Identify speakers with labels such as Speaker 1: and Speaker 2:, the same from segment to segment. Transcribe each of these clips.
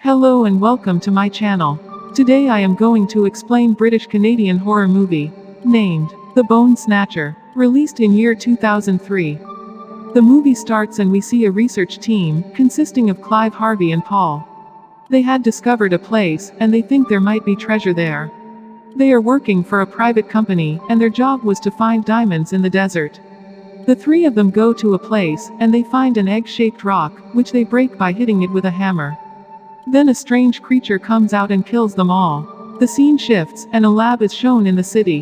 Speaker 1: Hello and welcome to my channel. Today I am going to explain British-Canadian horror movie, named The Bone Snatcher, released in year 2003. The movie starts and we see a research team, consisting of Clive Harvey and Paul. They had discovered a place, and they think there might be treasure there. They are working for a private company, and their job was to find diamonds in the desert. The three of them go to a place, and they find an egg-shaped rock, which they break by hitting it with a hammer. Then a strange creature comes out and kills them all. The scene shifts, and a lab is shown in the city,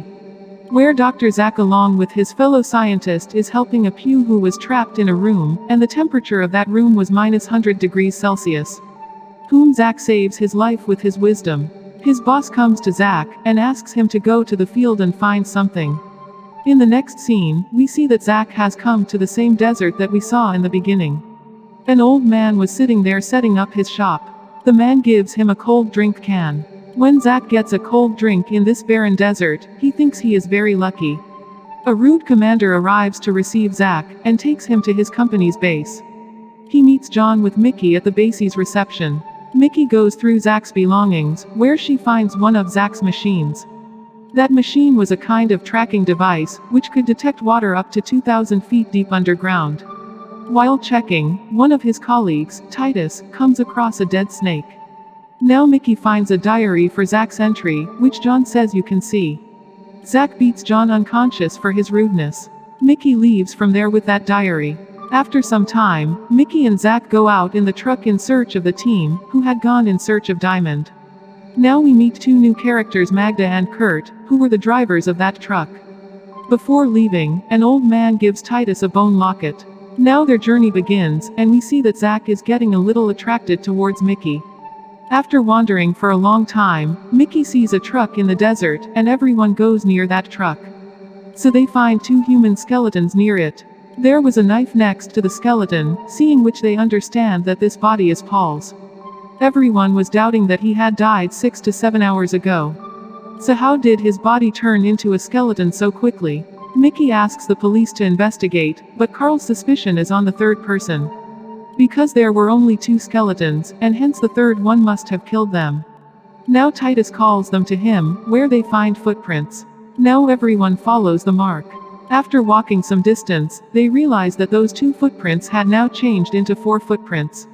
Speaker 1: where Dr. Zach along with his fellow scientist is helping a Pew who was trapped in a room, and the temperature of that room was -100 degrees Celsius. Whom Zach saves his life with his wisdom. His boss comes to Zach, and asks him to go to the field and find something. In the next scene, we see that Zach has come to the same desert that we saw in the beginning. An old man was sitting there setting up his shop. The man gives him a cold drink can. When Zach gets a cold drink in this barren desert, he thinks he is very lucky. A rude commander arrives to receive Zach, and takes him to his company's base. He meets John with Mickey at the base's reception. Mickey goes through Zach's belongings, where she finds one of Zach's machines. That machine was a kind of tracking device, which could detect water up to 2,000 feet deep underground. While checking, one of his colleagues, Titus, comes across a dead snake. Now Mickey finds a diary for Zach's entry, which John says you can see. Zach beats John unconscious for his rudeness. Mickey leaves from there with that diary. After some time, Mickey and Zach go out in the truck in search of the team, who had gone in search of Diamond. Now we meet two new characters, Magda and Kurt, who were the drivers of that truck. Before leaving, an old man gives Titus a bone locket. Now their journey begins, and we see that Zach is getting a little attracted towards Mickey. After wandering for a long time, Mickey sees a truck in the desert, and everyone goes near that truck. So they find two human skeletons near it. There was a knife next to the skeleton, seeing which they understand that this body is Paul's. Everyone was doubting that he had died 6 to 7 hours ago. So how did his body turn into a skeleton so quickly? Mickey asks the police to investigate, but Carl's suspicion is on the third person. Because there were only two skeletons, and hence the third one must have killed them. Now Titus calls them to him, where they find footprints. Now everyone follows the mark. After walking some distance, they realize that those two footprints had now changed into 4 footprints.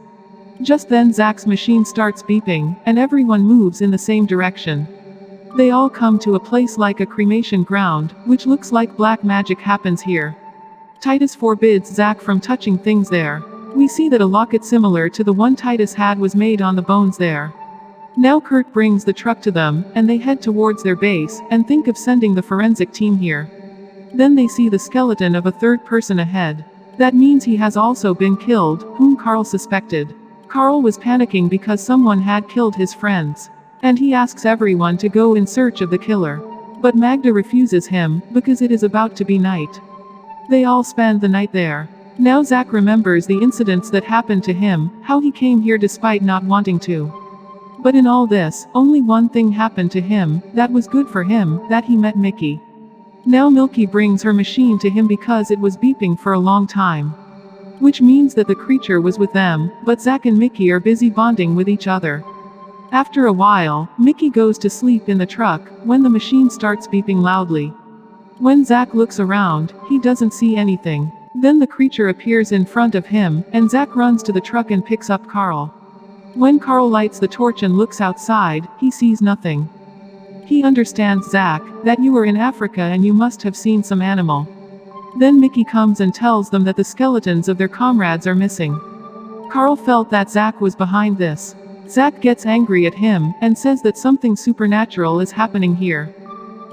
Speaker 1: Just then Zach's machine starts beeping, and everyone moves in the same direction. They all come to a place like a cremation ground, which looks like black magic happens here. Titus forbids Zach from touching things there. We see that a locket similar to the one Titus had was made on the bones there. Now Kurt brings the truck to them, and they head towards their base, and think of sending the forensic team here. Then they see the skeleton of a third person ahead. That means he has also been killed, whom Carl suspected. Carl was panicking because someone had killed his friends. And he asks everyone to go in search of the killer. But Magda refuses him, because it is about to be night. They all spend the night there. Now Zach remembers the incidents that happened to him, how he came here despite not wanting to. But in all this, only one thing happened to him, that was good for him, that he met Mickey. Now Milky brings her machine to him because it was beeping for a long time. Which means that the creature was with them, but Zach and Mickey are busy bonding with each other. After a while, Mickey goes to sleep in the truck, when the machine starts beeping loudly. When Zach looks around, he doesn't see anything. Then the creature appears in front of him, and Zach runs to the truck and picks up Carl. When Carl lights the torch and looks outside, he sees nothing. He understands Zach, that you were in Africa and you must have seen some animal. Then Mickey comes and tells them that the skeletons of their comrades are missing. Carl felt that Zach was behind this. Zach gets angry at him, and says that something supernatural is happening here.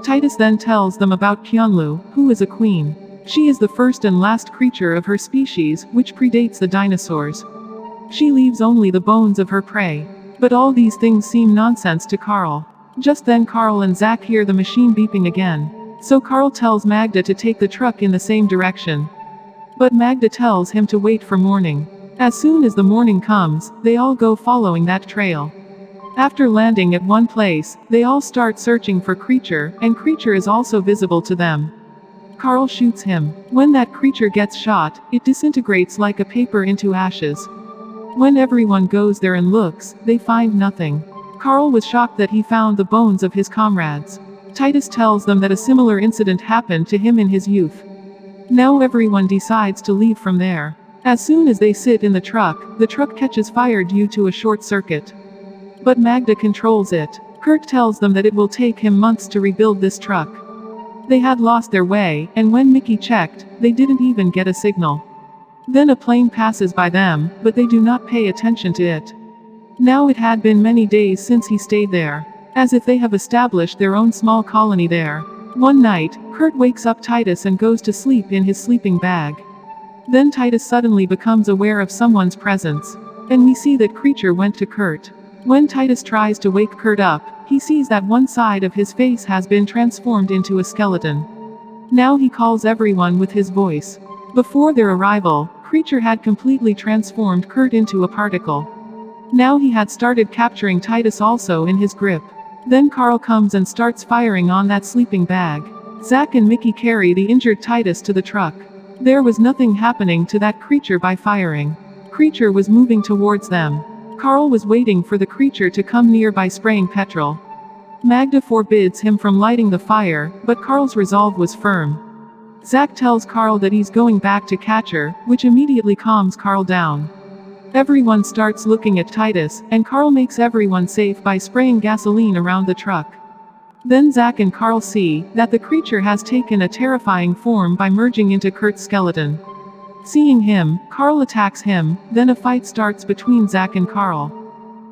Speaker 1: Titus then tells them about Qianlu, who is a queen. She is the first and last creature of her species, which predates the dinosaurs. She leaves only the bones of her prey. But all these things seem nonsense to Carl. Just then Carl and Zach hear the machine beeping again. So Carl tells Magda to take the truck in the same direction. But Magda tells him to wait for morning. As soon as the morning comes, they all go following that trail. After landing at one place, they all start searching for Creature, and Creature is also visible to them. Carl shoots him. When that creature gets shot, it disintegrates like a paper into ashes. When everyone goes there and looks, they find nothing. Carl was shocked that he found the bones of his comrades. Titus tells them that a similar incident happened to him in his youth. Now everyone decides to leave from there. As soon as they sit in the truck catches fire due to a short circuit. But Magda controls it. Kurt tells them that it will take him months to rebuild this truck. They had lost their way, and when Mickey checked, they didn't even get a signal. Then a plane passes by them, but they do not pay attention to it. Now it had been many days since he stayed there, as if they have established their own small colony there. One night, Kurt wakes up Titus and goes to sleep in his sleeping bag. Then Titus suddenly becomes aware of someone's presence, and we see that creature went to Kurt. When Titus tries to wake Kurt up, he sees that one side of his face has been transformed into a skeleton. Now he calls everyone with his voice. Before their arrival, creature had completely transformed Kurt into a particle. Now he had started capturing Titus also in his grip. Then Carl comes and starts firing on that sleeping bag. Zach and Mickey carry the injured Titus to the truck. There was nothing happening to that creature by firing. Creature was moving towards them. Carl was waiting for the creature to come near by spraying petrol. Magda forbids him from lighting the fire, but Carl's resolve was firm. Zach tells Carl that he's going back to catch her, which immediately calms Carl down. Everyone starts looking at Titus, and Carl makes everyone safe by spraying gasoline around the truck. Then Zach and Carl see that the creature has taken a terrifying form by merging into Kurt's skeleton. Seeing him, Carl attacks him, then a fight starts between Zach and Carl.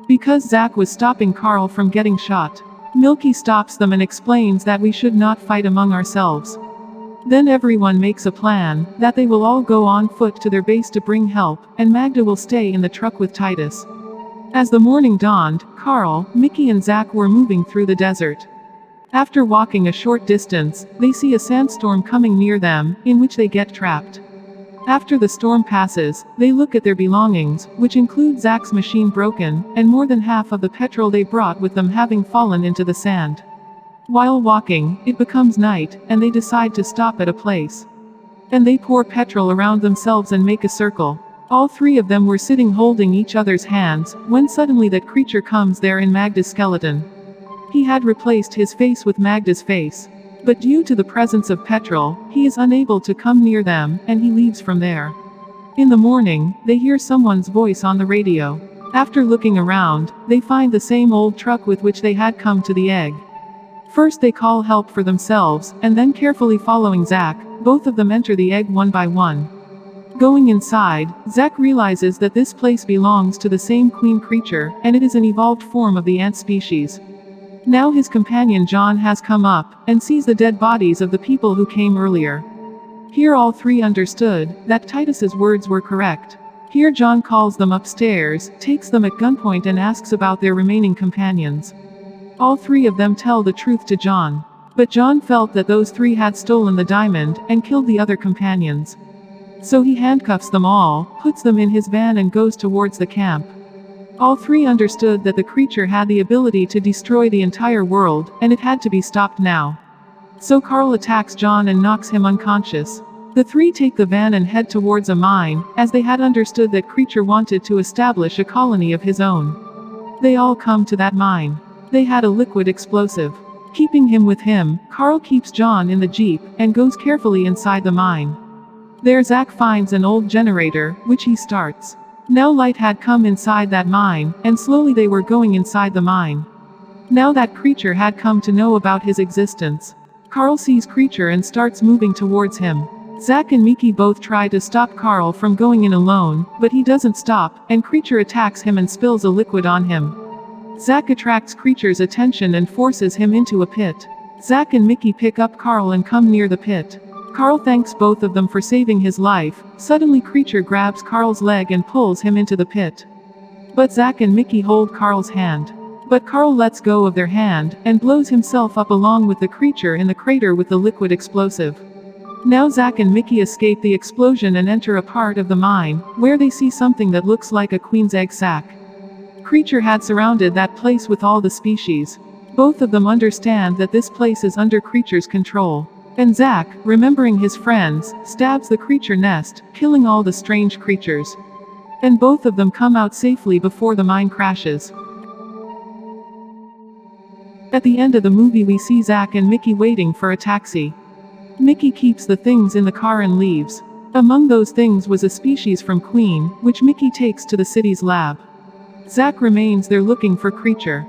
Speaker 1: Because Zach was stopping Carl from getting shot, Milky stops them and explains that we should not fight among ourselves. Then everyone makes a plan, that they will all go on foot to their base to bring help, and Magda will stay in the truck with Titus. As the morning dawned, Carl, Mickey and Zach were moving through the desert. After walking a short distance, they see a sandstorm coming near them, in which they get trapped. After the storm passes, they look at their belongings, which include Zach's machine broken, and more than half of the petrol they brought with them having fallen into the sand. While walking, it becomes night, and they decide to stop at a place. And they pour petrol around themselves and make a circle. All three of them were sitting holding each other's hands, when suddenly that creature comes there in Magda's skeleton. He had replaced his face with Magda's face. But due to the presence of petrol, he is unable to come near them, and he leaves from there. In the morning, they hear someone's voice on the radio. After looking around, they find the same old truck with which they had come to the egg. First they call help for themselves, and then carefully following Zach, both of them enter the egg one by one. Going inside, Zach realizes that this place belongs to the same queen creature, and it is an evolved form of the ant species. Now his companion John has come up, and sees the dead bodies of the people who came earlier. Here all three understood that Titus's words were correct. Here John calls them upstairs, takes them at gunpoint and asks about their remaining companions. All three of them tell the truth to John. But John felt that those three had stolen the diamond, and killed the other companions. So he handcuffs them all, puts them in his van and goes towards the camp. All three understood that the creature had the ability to destroy the entire world, and it had to be stopped now. So Carl attacks John and knocks him unconscious. The three take the van and head towards a mine, as they had understood that creature wanted to establish a colony of his own. They all come to that mine. They had a liquid explosive. Keeping him with him, Carl keeps John in the jeep, and goes carefully inside the mine. There Zach finds an old generator, which he starts. Now light had come inside that mine, and slowly they were going inside the mine. Now that creature had come to know about his existence. Carl sees creature and starts moving towards him. Zach and Mickey both try to stop Carl from going in alone, but he doesn't stop, and creature attacks him and spills a liquid on him. Zach attracts creature's attention and forces him into a pit. Zach and Mickey pick up Carl and come near the pit. Carl thanks both of them for saving his life. Suddenly creature grabs Carl's leg and pulls him into the pit. But Zach and Mickey hold Carl's hand. But Carl lets go of their hand, and blows himself up along with the creature in the crater with the liquid explosive. Now Zach and Mickey escape the explosion and enter a part of the mine, where they see something that looks like a queen's egg sac. Creature had surrounded that place with all the species. Both of them understand that this place is under creature's control. And Zach, remembering his friends, stabs the creature nest, killing all the strange creatures. And both of them come out safely before the mine crashes. At the end of the movie we see Zach and Mickey waiting for a taxi. Mickey keeps the things in the car and leaves. Among those things was a species from Queen, which Mickey takes to the city's lab. Zach remains there looking for Creature.